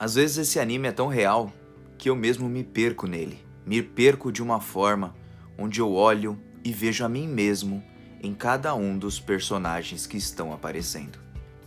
Às vezes esse anime é tão real que eu mesmo me perco nele. Me perco de uma forma onde eu olho e vejo a mim mesmo em cada um dos personagens que estão aparecendo.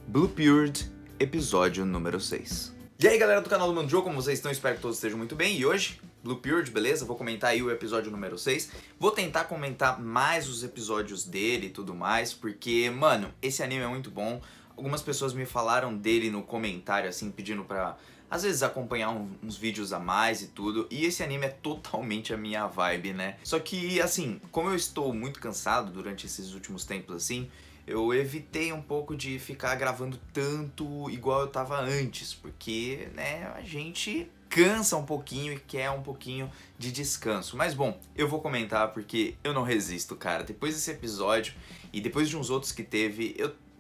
Blue Period, episódio número 6. E aí galera do canal do Mandro, como vocês estão? Espero que todos estejam muito bem. E hoje, Blue Period, beleza? Vou comentar aí o episódio número 6. Vou tentar comentar mais os episódios dele e tudo mais, porque, mano, esse anime é muito bom. Algumas pessoas me falaram dele no comentário, assim, pedindo pra, às vezes, acompanhar uns vídeos a mais e tudo. E esse anime é totalmente a minha vibe, né? Só que, assim, como eu estou muito cansado durante esses últimos tempos, assim, eu evitei um pouco de ficar gravando tanto igual eu tava antes. Porque, né, a gente cansa um pouquinho e quer um pouquinho de descanso. Mas, bom, eu vou comentar porque eu não resisto, cara. Depois desse episódio e depois de uns outros que teve,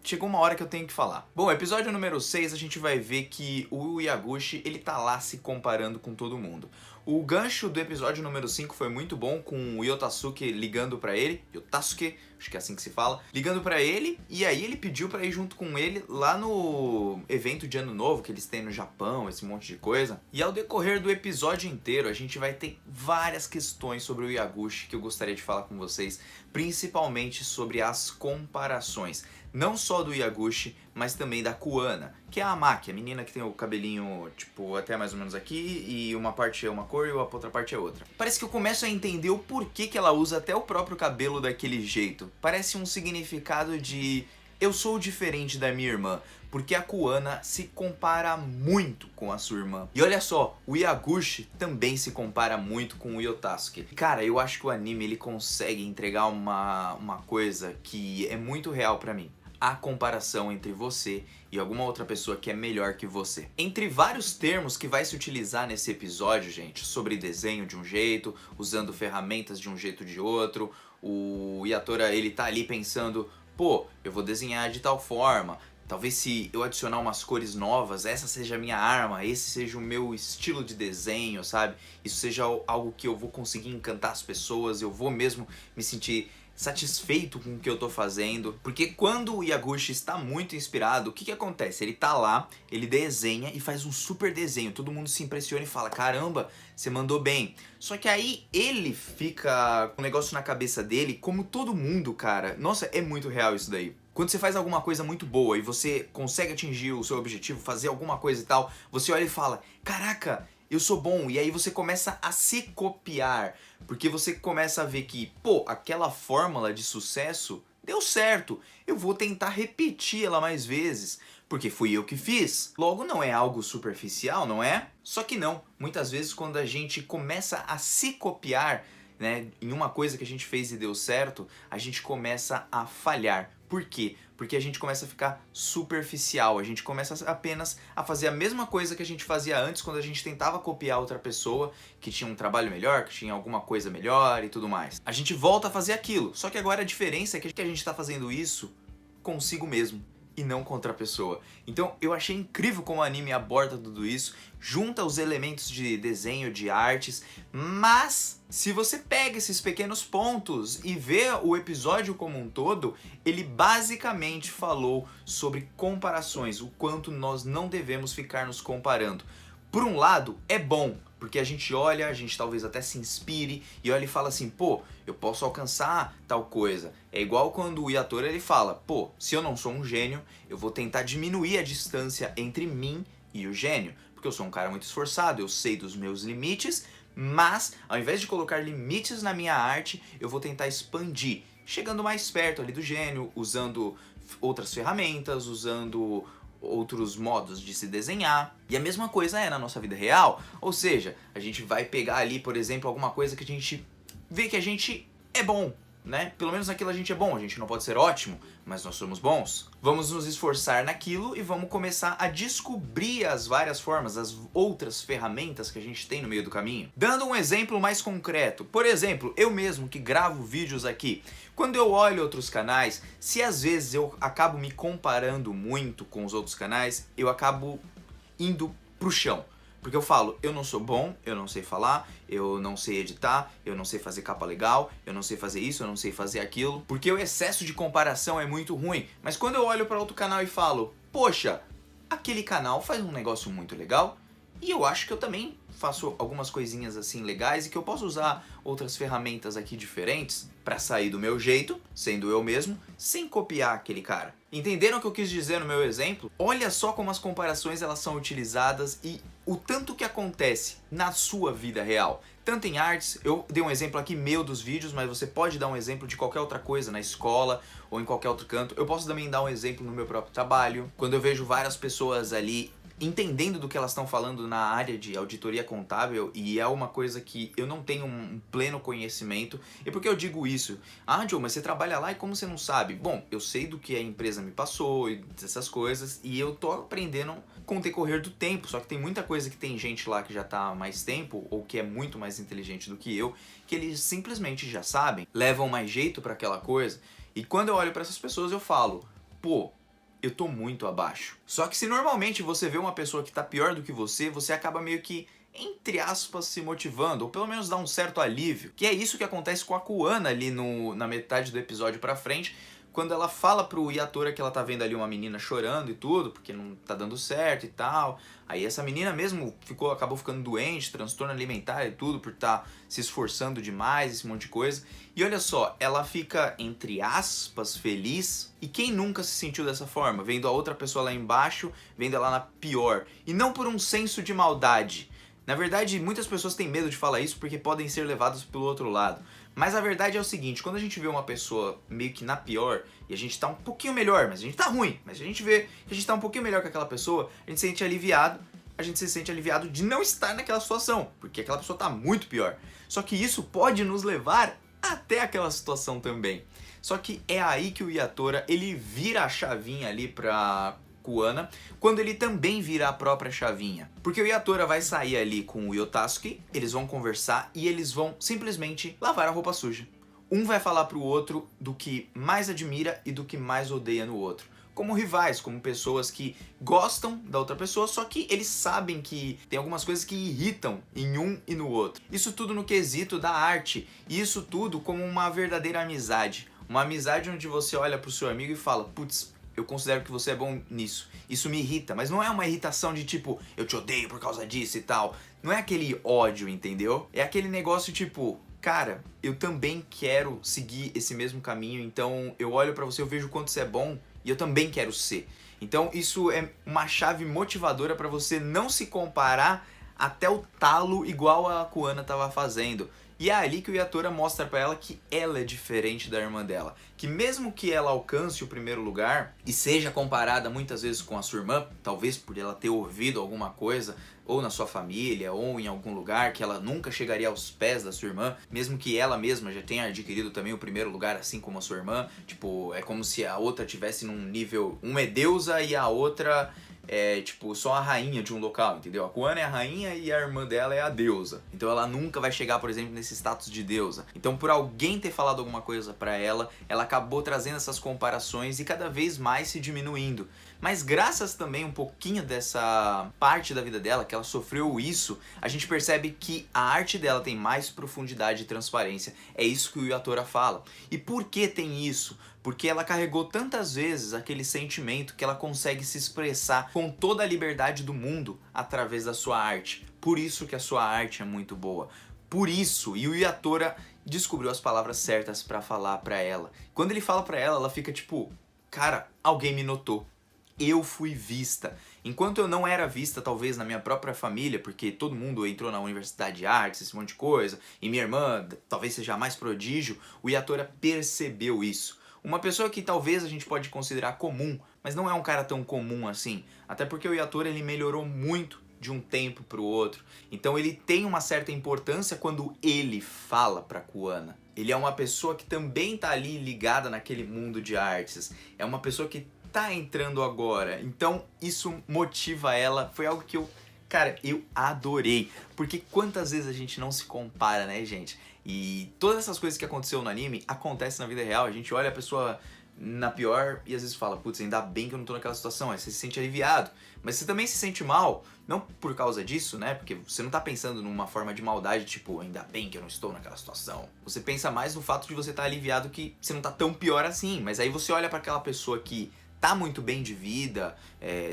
chegou uma hora que eu tenho que falar. Bom, episódio número 6 a gente vai ver que o Yaguchi, ele tá lá se comparando com todo mundo. O gancho do episódio número 5 foi muito bom, com o Yotasuke ligando pra ele, Yotasuke, acho que é assim que se fala, ligando pra ele, e aí ele pediu pra ir junto com ele lá no evento de Ano Novo que eles têm no Japão, esse monte de coisa. E ao decorrer do episódio inteiro, a gente vai ter várias questões sobre o Yaguchi que eu gostaria de falar com vocês, principalmente sobre as comparações. Não só do Yaguchi, mas também da Kuana, que é a Maki, a menina que tem o cabelinho, tipo, até mais ou menos aqui, e uma parte é uma cor e a outra parte é outra. Parece que eu começo a entender o porquê que ela usa até o próprio cabelo daquele jeito. Parece um significado de eu sou diferente da minha irmã, porque a Kuana se compara muito com a sua irmã. E olha só, o Yaguchi também se compara muito com o Yotasuke. Cara, eu acho que o anime ele consegue entregar uma coisa que é muito real pra mim. A comparação entre você e alguma outra pessoa que é melhor que você. Entre vários termos que vai se utilizar nesse episódio, gente, sobre desenho de um jeito, usando ferramentas de um jeito de outro, o Yatora, ele tá ali pensando, pô, eu vou desenhar de tal forma, talvez se eu adicionar umas cores novas, essa seja a minha arma, esse seja o meu estilo de desenho, sabe? Isso seja algo que eu vou conseguir encantar as pessoas, eu vou mesmo me sentir satisfeito com o que eu tô fazendo. Porque quando o Yaguchi está muito inspirado, o que acontece? Ele tá lá, ele desenha e faz um super desenho, todo mundo se impressiona e fala, caramba, você mandou bem. Só que aí ele fica com um negócio na cabeça dele, como todo mundo, cara. Nossa, é muito real isso daí. Quando você faz alguma coisa muito boa e você consegue atingir o seu objetivo, fazer alguma coisa e tal, você olha e fala, caraca, eu sou bom, e aí você começa a se copiar, porque você começa a ver que, pô, aquela fórmula de sucesso deu certo, eu vou tentar repetir ela mais vezes, porque fui eu que fiz. Logo, não é algo superficial, não é? Só que não, muitas vezes quando a gente começa a se copiar, né, em uma coisa que a gente fez e deu certo, a gente começa a falhar. Por quê? Porque a gente começa a ficar superficial, a gente começa apenas a fazer a mesma coisa que a gente fazia antes quando a gente tentava copiar outra pessoa que tinha um trabalho melhor, que tinha alguma coisa melhor e tudo mais. A gente volta a fazer aquilo, só que agora a diferença é que a gente está fazendo isso consigo mesmo e não contra a pessoa. Então eu achei incrível como o anime aborda tudo isso, junta os elementos de desenho, de artes, mas se você pega esses pequenos pontos e vê o episódio como um todo, ele basicamente falou sobre comparações, o quanto nós não devemos ficar nos comparando. Por um lado, é bom, porque a gente olha, a gente talvez até se inspire e olha e fala assim, pô, eu posso alcançar tal coisa. É igual quando o Yatora ele fala, pô, se eu não sou um gênio, eu vou tentar diminuir a distância entre mim e o gênio, porque eu sou um cara muito esforçado, eu sei dos meus limites, mas ao invés de colocar limites na minha arte, eu vou tentar expandir, chegando mais perto ali do gênio, usando outras ferramentas, usando outros modos de se desenhar. E a mesma coisa é na nossa vida real, ou seja, a gente vai pegar ali, por exemplo, alguma coisa que a gente vê que a gente é bom, né? Pelo menos naquilo a gente é bom, a gente não pode ser ótimo, mas nós somos bons. Vamos nos esforçar naquilo e vamos começar a descobrir as várias formas, as outras ferramentas que a gente tem no meio do caminho. Dando um exemplo mais concreto, por exemplo, eu mesmo que gravo vídeos aqui, quando eu olho outros canais, se às vezes eu acabo me comparando muito com os outros canais, eu acabo indo pro chão. Porque eu falo, eu não sou bom, eu não sei falar, eu não sei editar, eu não sei fazer capa legal, eu não sei fazer isso, eu não sei fazer aquilo. Porque o excesso de comparação é muito ruim. Mas quando eu olho para outro canal e falo, poxa, aquele canal faz um negócio muito legal, E eu acho que eu também faço algumas coisinhas assim legais e que eu posso usar outras ferramentas aqui diferentes para sair do meu jeito, sendo eu mesmo, sem copiar aquele cara. Entenderam o que eu quis dizer no meu exemplo? Olha só como as comparações elas são utilizadas e o tanto que acontece na sua vida real. Tanto em artes, eu dei um exemplo aqui meu dos vídeos, mas você pode dar um exemplo de qualquer outra coisa na escola ou em qualquer outro canto. Eu posso também dar um exemplo no meu próprio trabalho, quando eu vejo várias pessoas ali entendendo do que elas estão falando na área de auditoria contábil, e é uma coisa que eu não tenho um pleno conhecimento. E por que eu digo isso? Ah, Joe, mas você trabalha lá e como você não sabe? Bom, eu sei do que a empresa me passou e dessas coisas, e eu tô aprendendo com o decorrer do tempo, só que tem muita coisa que tem gente lá que já tá há mais tempo, ou que é muito mais inteligente do que eu, que eles simplesmente já sabem, levam mais jeito para aquela coisa, e quando eu olho para essas pessoas eu falo, pô, eu tô muito abaixo. Só que se normalmente você vê uma pessoa que tá pior do que você acaba meio que, entre aspas, se motivando, ou pelo menos dá um certo alívio. Que é isso que acontece com a Kuana ali na metade do episódio pra frente, quando ela fala pro Yatora que ela tá vendo ali uma menina chorando e tudo, porque não tá dando certo e tal. Aí essa menina mesmo acabou ficando doente, transtorno alimentar e tudo, por estar se esforçando demais, esse monte de coisa. E olha só, ela fica, entre aspas, feliz. E quem nunca se sentiu dessa forma? Vendo a outra pessoa lá embaixo, vendo ela na pior. E não por um senso de maldade. Na verdade, muitas pessoas têm medo de falar isso porque podem ser levadas pelo outro lado. Mas a verdade é o seguinte, quando a gente vê uma pessoa meio que na pior, e a gente tá um pouquinho melhor, mas a gente tá ruim, mas a gente vê que a gente tá um pouquinho melhor que aquela pessoa, a gente se sente aliviado, de não estar naquela situação, porque aquela pessoa tá muito pior. Só que isso pode nos levar até aquela situação também. Só que é aí que o Yatora, ele vira a chavinha ali pra Kuana, quando ele também vira a própria chavinha. Porque o Yatora vai sair ali com o Yotasuke, eles vão conversar e eles vão simplesmente lavar a roupa suja. Um vai falar pro outro do que mais admira e do que mais odeia no outro. Como rivais, como pessoas que gostam da outra pessoa, só que eles sabem que tem algumas coisas que irritam em um e no outro. Isso tudo no quesito da arte, e isso tudo como uma verdadeira amizade. Uma amizade onde você olha pro seu amigo e fala, putz, eu considero que você é bom nisso. Isso me irrita, mas não é uma irritação de tipo, eu te odeio por causa disso e tal. Não é aquele ódio, entendeu? É aquele negócio tipo, cara, eu também quero seguir esse mesmo caminho, então eu olho pra você, eu vejo o quanto você é bom e eu também quero ser. Então isso é uma chave motivadora pra você não se comparar até o talo igual a Kuana tava fazendo. E é ali que o Yatora mostra pra ela que ela é diferente da irmã dela. Que mesmo que ela alcance o primeiro lugar e seja comparada muitas vezes com a sua irmã, talvez por ela ter ouvido alguma coisa, ou na sua família, ou em algum lugar, que ela nunca chegaria aos pés da sua irmã, mesmo que ela mesma já tenha adquirido também o primeiro lugar, assim como a sua irmã. Tipo, é como se a outra tivesse num nível... Uma é deusa e a outra... é tipo só a rainha de um local, entendeu? A Kuana é a rainha e a irmã dela é a deusa. Então ela nunca vai chegar, por exemplo, nesse status de deusa. Então por alguém ter falado alguma coisa pra ela, ela acabou trazendo essas comparações e cada vez mais se diminuindo. Mas graças também um pouquinho dessa parte da vida dela, que ela sofreu isso, a gente percebe que a arte dela tem mais profundidade e transparência. É isso que o Yatora fala. E por que tem isso? Porque ela carregou tantas vezes aquele sentimento que ela consegue se expressar com toda a liberdade do mundo através da sua arte. Por isso que a sua arte é muito boa. Por isso, e o Yatora descobriu as palavras certas pra falar pra ela. Quando ele fala pra ela, ela fica tipo, cara, alguém me notou. Eu fui vista. Enquanto eu não era vista, talvez, na minha própria família, porque todo mundo entrou na universidade de artes, esse monte de coisa, e minha irmã talvez seja a mais prodígio, o Yatora percebeu isso. Uma pessoa que talvez a gente pode considerar comum, mas não é um cara tão comum assim. Até porque o Yatora, ele melhorou muito de um tempo pro outro. Então ele tem uma certa importância quando ele fala pra Kuana. Ele é uma pessoa que também tá ali ligada naquele mundo de artes. É uma pessoa que tá entrando agora. Então isso motiva ela. Foi algo que cara, eu adorei. Porque quantas vezes a gente não se compara, né, gente? E todas essas coisas que aconteceu no anime acontecem na vida real. A gente olha a pessoa na pior e às vezes fala, putz, ainda bem que eu não tô naquela situação. Aí você se sente aliviado. Mas você também se sente mal, não por causa disso, né? Porque você não tá pensando numa forma de maldade, tipo, ainda bem que eu não estou naquela situação. Você pensa mais no fato de você estar aliviado que você não tá tão pior assim. Mas aí você olha pra aquela pessoa que tá muito bem de vida,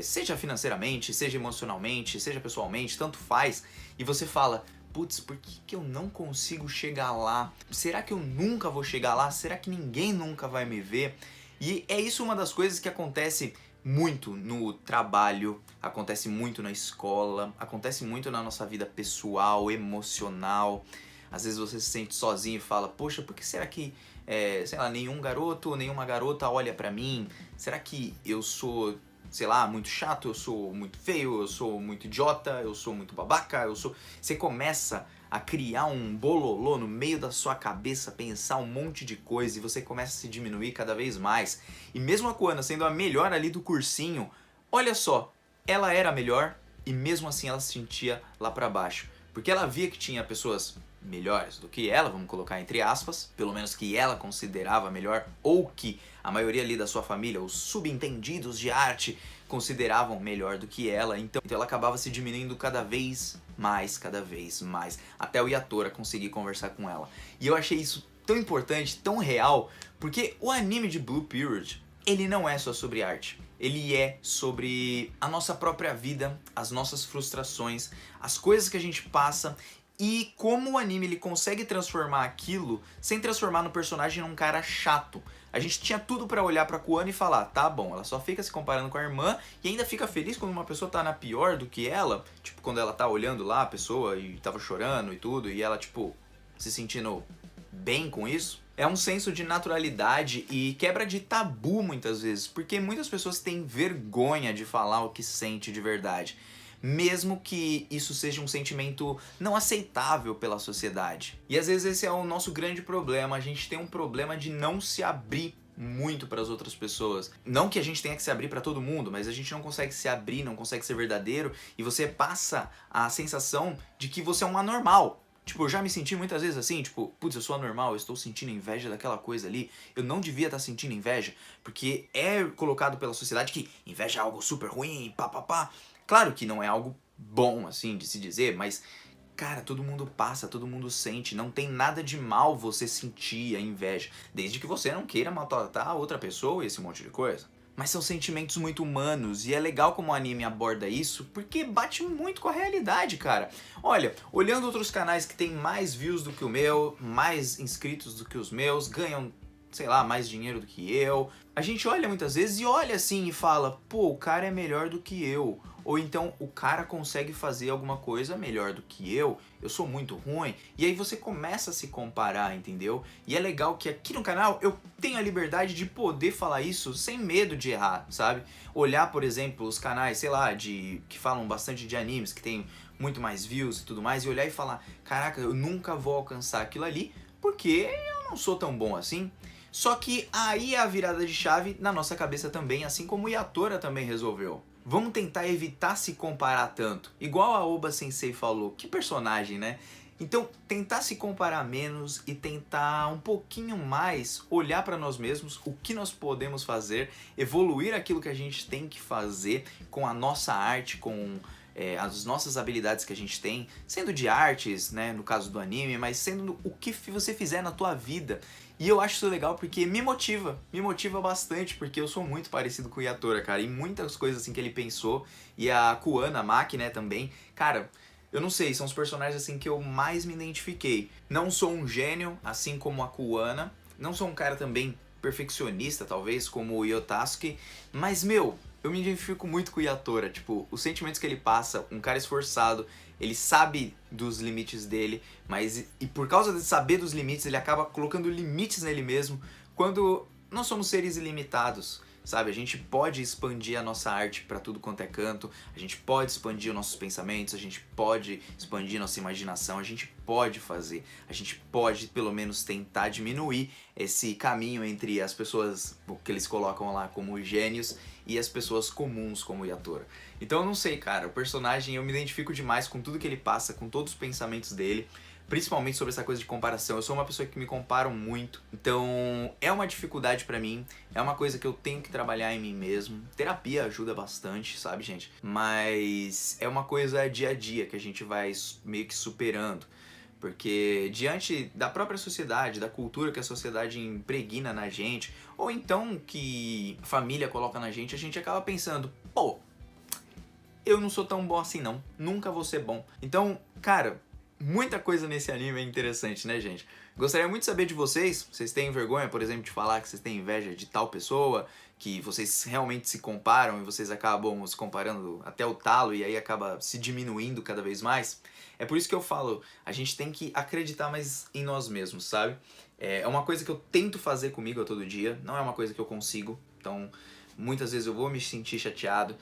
seja financeiramente, seja emocionalmente, seja pessoalmente, tanto faz, e você fala, putz, por que eu não consigo chegar lá? Será que eu nunca vou chegar lá? Será que ninguém nunca vai me ver? E é isso uma das coisas que acontece muito no trabalho, acontece muito na escola, acontece muito na nossa vida pessoal, emocional. Às vezes você se sente sozinho e fala, poxa, por que será que, sei lá, nenhum garoto ou nenhuma garota olha pra mim? Será que eu sou, sei lá, muito chato, eu sou muito feio, eu sou muito idiota, eu sou muito babaca, eu sou... Você começa a criar um bololô no meio da sua cabeça, pensar um monte de coisa e você começa a se diminuir cada vez mais. E mesmo a Kuana sendo a melhor ali do cursinho, olha só, ela era a melhor e mesmo assim ela se sentia lá pra baixo. Porque ela via que tinha pessoas melhores do que ela, vamos colocar entre aspas, pelo menos que ela considerava melhor, ou que a maioria ali da sua família, os subentendidos de arte, consideravam melhor do que ela, então ela acabava se diminuindo cada vez mais, até o Yatora conseguir conversar com ela. E eu achei isso tão importante, tão real, porque o anime de Blue Period, ele não é só sobre arte. Ele é sobre a nossa própria vida, as nossas frustrações, as coisas que a gente passa e como o anime ele consegue transformar aquilo sem transformar no personagem num cara chato. A gente tinha tudo pra olhar pra Kuana e falar, tá bom, ela só fica se comparando com a irmã e ainda fica feliz quando uma pessoa tá na pior do que ela, tipo quando ela tá olhando lá a pessoa e tava chorando e tudo e ela tipo se sentindo bem com isso. É um senso de naturalidade e quebra de tabu muitas vezes, porque muitas pessoas têm vergonha de falar o que sente de verdade, mesmo que isso seja um sentimento não aceitável pela sociedade. E às vezes esse é o nosso grande problema, a gente tem um problema de não se abrir muito para as outras pessoas. Não que a gente tenha que se abrir para todo mundo, mas a gente não consegue se abrir, não consegue ser verdadeiro e você passa a sensação de que você é um anormal. Tipo, eu já me senti muitas vezes assim, tipo, putz, eu sou anormal, eu estou sentindo inveja daquela coisa ali, eu não devia estar sentindo inveja, porque é colocado pela sociedade que inveja é algo super ruim, pá. Claro que não é algo bom, assim, de se dizer, mas, cara, todo mundo passa, todo mundo sente, não tem nada de mal você sentir a inveja, desde que você não queira maltratar a outra pessoa e esse monte de coisa. Mas são sentimentos muito humanos e é legal como o anime aborda isso porque bate muito com a realidade, cara. Olha, olhando outros canais que tem mais views do que o meu, mais inscritos do que os meus, ganham, sei lá, mais dinheiro do que eu. A gente olha muitas vezes e olha assim e fala, pô, o cara é melhor do que eu. Ou então o cara consegue fazer alguma coisa melhor do que eu sou muito ruim. E aí você começa a se comparar, entendeu? E é legal que aqui no canal eu tenho a liberdade de poder falar isso sem medo de errar, sabe? Olhar, por exemplo, os canais, sei lá, que falam bastante de animes, que tem muito mais views e tudo mais, e olhar e falar, caraca, eu nunca vou alcançar aquilo ali, porque eu não sou tão bom assim. Só que aí é a virada de chave na nossa cabeça também, assim como o Yatora também resolveu. Vamos tentar evitar se comparar tanto. Igual a Oba Sensei falou, que personagem, né? Então, tentar se comparar menos e tentar um pouquinho mais olhar para nós mesmos, o que nós podemos fazer, evoluir aquilo que a gente tem que fazer com a nossa arte, com as nossas habilidades que a gente tem, sendo de artes, né, no caso do anime, mas sendo o que você fizer na tua vida. E eu acho isso legal porque me motiva bastante, porque eu sou muito parecido com o Yatora, cara, em muitas coisas assim que ele pensou, e a Kuana, a Maki, né, também, cara, eu não sei, são os personagens assim que eu mais me identifiquei. Não sou um gênio, assim como a Kuana, não sou um cara também perfeccionista, talvez, como o Yotasuke, mas, meu, eu me identifico muito com o Yatora, tipo, os sentimentos que ele passa, um cara esforçado, ele sabe dos limites dele, mas e por causa de saber dos limites, ele acaba colocando limites nele mesmo, quando nós somos seres ilimitados, sabe? A gente pode expandir a nossa arte para tudo quanto é canto, a gente pode expandir os nossos pensamentos, a gente pode expandir nossa imaginação, a gente pode fazer, a gente pode pelo menos tentar diminuir esse caminho entre as pessoas que eles colocam lá como gênios e as pessoas comuns como o Yatora. Então eu não sei, cara, o personagem eu me identifico demais com tudo que ele passa, com todos os pensamentos dele, principalmente sobre essa coisa de comparação. Eu sou uma pessoa que me comparo muito, então é uma dificuldade pra mim, é uma coisa que eu tenho que trabalhar em mim mesmo. Terapia ajuda bastante, sabe, gente? Mas é uma coisa dia a dia que a gente vai meio que superando. Porque diante da própria sociedade, da cultura que a sociedade impregna na gente, ou então que a família coloca na gente, a gente acaba pensando, pô, eu não sou tão bom assim não, nunca vou ser bom. Então, cara, muita coisa nesse anime é interessante, né, gente? Gostaria muito de saber de vocês, vocês têm vergonha, por exemplo, de falar que vocês têm inveja de tal pessoa, que vocês realmente se comparam e vocês acabam se comparando até o talo e aí acaba se diminuindo cada vez mais? É por isso que eu falo, a gente tem que acreditar mais em nós mesmos, sabe? É uma coisa que eu tento fazer comigo a todo dia, não é uma coisa que eu consigo, então muitas vezes eu vou me sentir chateado,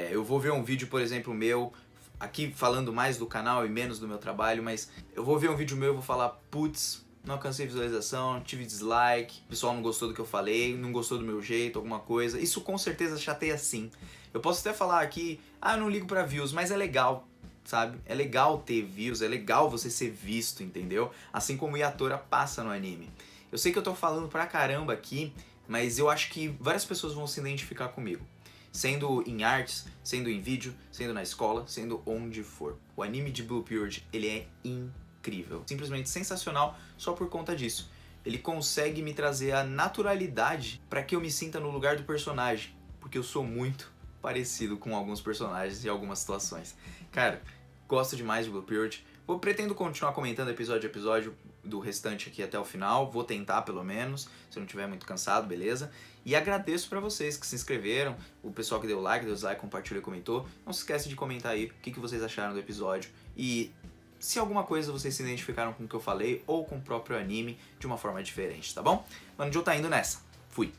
eu vou ver um vídeo, por exemplo, meu, aqui falando mais do canal e menos do meu trabalho, mas eu vou ver um vídeo meu e vou falar, putz, não alcancei visualização, tive dislike, o pessoal não gostou do que eu falei, não gostou do meu jeito, alguma coisa. Isso com certeza chateia sim. Eu posso até falar aqui, eu não ligo pra views, mas é legal, sabe? É legal ter views, é legal você ser visto, entendeu? Assim como o Yatora passa no anime. Eu sei que eu tô falando pra caramba aqui, mas eu acho que várias pessoas vão se identificar comigo. Sendo em artes, sendo em vídeo, sendo na escola, sendo onde for. O anime de Blue Period, ele é incrível. Simplesmente sensacional só por conta disso. Ele consegue me trazer a naturalidade para que eu me sinta no lugar do personagem. Porque eu sou muito parecido com alguns personagens em algumas situações. Cara, gosto demais de Blue Period. Pretendo continuar comentando episódio a episódio do restante aqui até o final, vou tentar pelo menos, se eu não estiver muito cansado, beleza? E agradeço pra vocês que se inscreveram, o pessoal que deu like, compartilhou e comentou. Não se esquece de comentar aí o que vocês acharam do episódio e se alguma coisa vocês se identificaram com o que eu falei ou com o próprio anime de uma forma diferente, tá bom? Mano, Joe tá indo nessa. Fui!